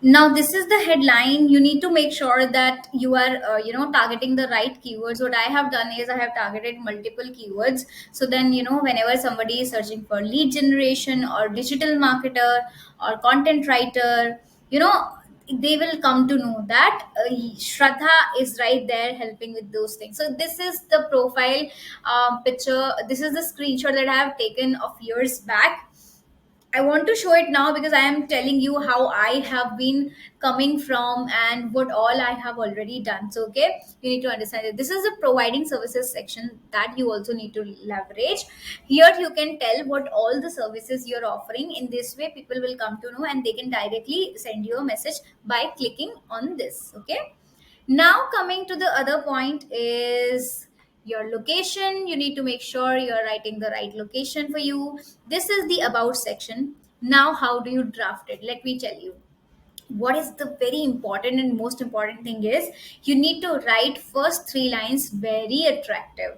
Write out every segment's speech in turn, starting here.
Now this is the headline. You need to make sure that you are targeting the right keywords. What I have done is I have targeted multiple keywords, so then whenever somebody is searching for lead generation or digital marketer or content writer, you know they will come to know that Shraddha is right there helping with those things. So this is the profile picture. This is the screenshot that I have taken of years back. I want to show it now because I am telling you how I have been coming from and what all I have already done. So, okay, you need to understand that this is a providing services section that you also need to leverage. Here, you can tell what all the services you're offering. In this way, people will come to know and they can directly send you a message by clicking on this. Okay, now coming to the other point is your location. You need to make sure you're writing the right location for you. This is the about section. Now how do you draft it? Let me tell you what is the very important and most important thing is you need to write first three lines very attractive.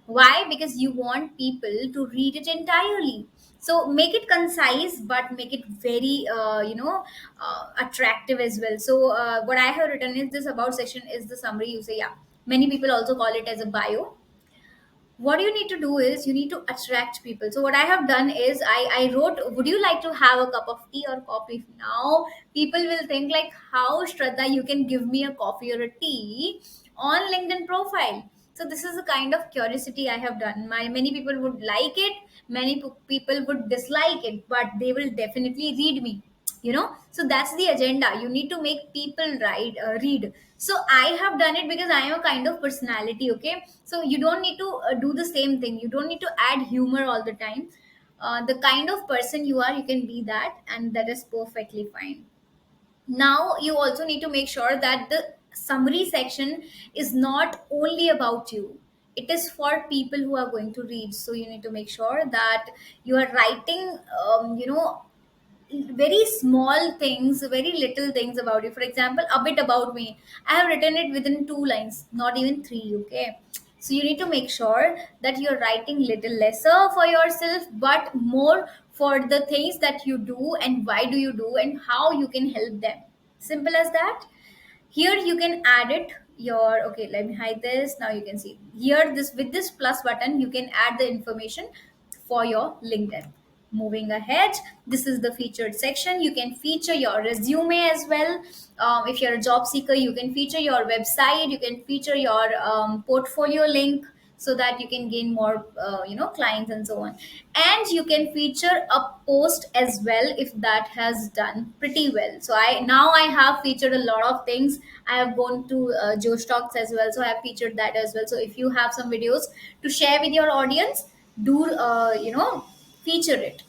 Why? Because you want people to read it entirely. So make it concise but make it very attractive as well. So what I have written is this about section is the summary. You say, yeah, many people also call it as a bio. What you need to do is you need to attract people. So what I have done is I wrote, would you like to have a cup of tea or coffee? Now people will think like, how Shraddha you can give me a coffee or a tea on LinkedIn profile. So this is the kind of curiosity I have done. Many people would like it, many people would dislike it, but they will definitely read me. So that's the agenda. You need to make people read. So I have done it because I am a kind of personality. Okay, so you don't need to do the same thing. You don't need to add humor all the time. The kind of person you are, you can be that, and that is perfectly fine. Now you also need to make sure that the summary section is not only about you. It is for people who are going to read. So you need to make sure that you are writing very small things, very little things about you. For example, a bit about me. I have written it within two lines, not even three. Okay. So you need to make sure that you're writing little lesser for yourself, but more for the things that you do and why do you do and how you can help them. Simple as that. Here you can add it your, okay, let me hide this. Now you can see here, this with this plus button you can add the information for your LinkedIn. Moving ahead, this is the featured section. You can feature your resume as well. If you're a job seeker, you can feature your website, you can feature your portfolio link, so that you can gain more clients and so on. And you can feature a post as well if that has done pretty well. So I have featured a lot of things. I have gone to Joe Stocks as well, so I have featured that as well. So if you have some videos to share with your audience, do feature it.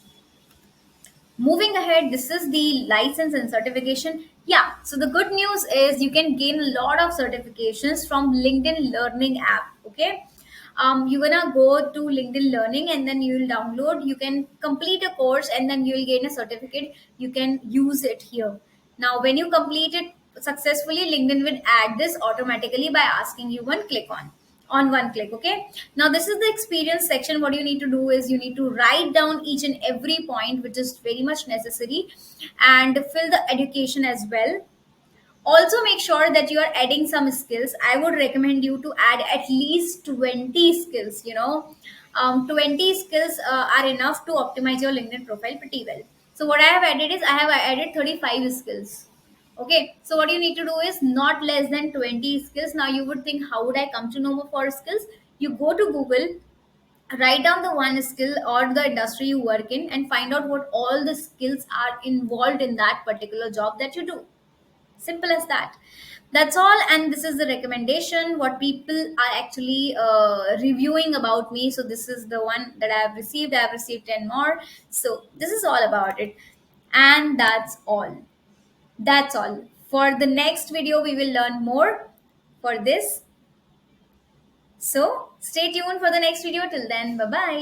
Moving ahead, this is the license and certification. Yeah, so the good news is you can gain a lot of certifications from LinkedIn Learning app. Okay, you're gonna go to LinkedIn Learning and then you will download. You can complete a course and then you will gain a certificate. You can use it here. Now, when you complete it successfully, LinkedIn will add this automatically by asking you one click on one click. Okay, now this is the experience section. What you need to do is you need to write down each and every point which is very much necessary, and fill the education as well. Also make sure that you are adding some skills. I would recommend you to add at least 20 skills. 20 skills are enough to optimize your LinkedIn profile pretty well. So what I have added is I have added 35 skills. Okay, so what you need to do is not less than 20 skills. Now you would think, how would I come to know more for skills? You go to Google, write down the one skill or the industry you work in, and find out what all the skills are involved in that particular job that you do. Simple as that. That's all. And this is the recommendation what people are actually reviewing about me. So this is the one that I have received 10 more. So this is all about it. And that's all for the next video. We will learn more for this. So stay tuned for the next video. Till then, bye bye.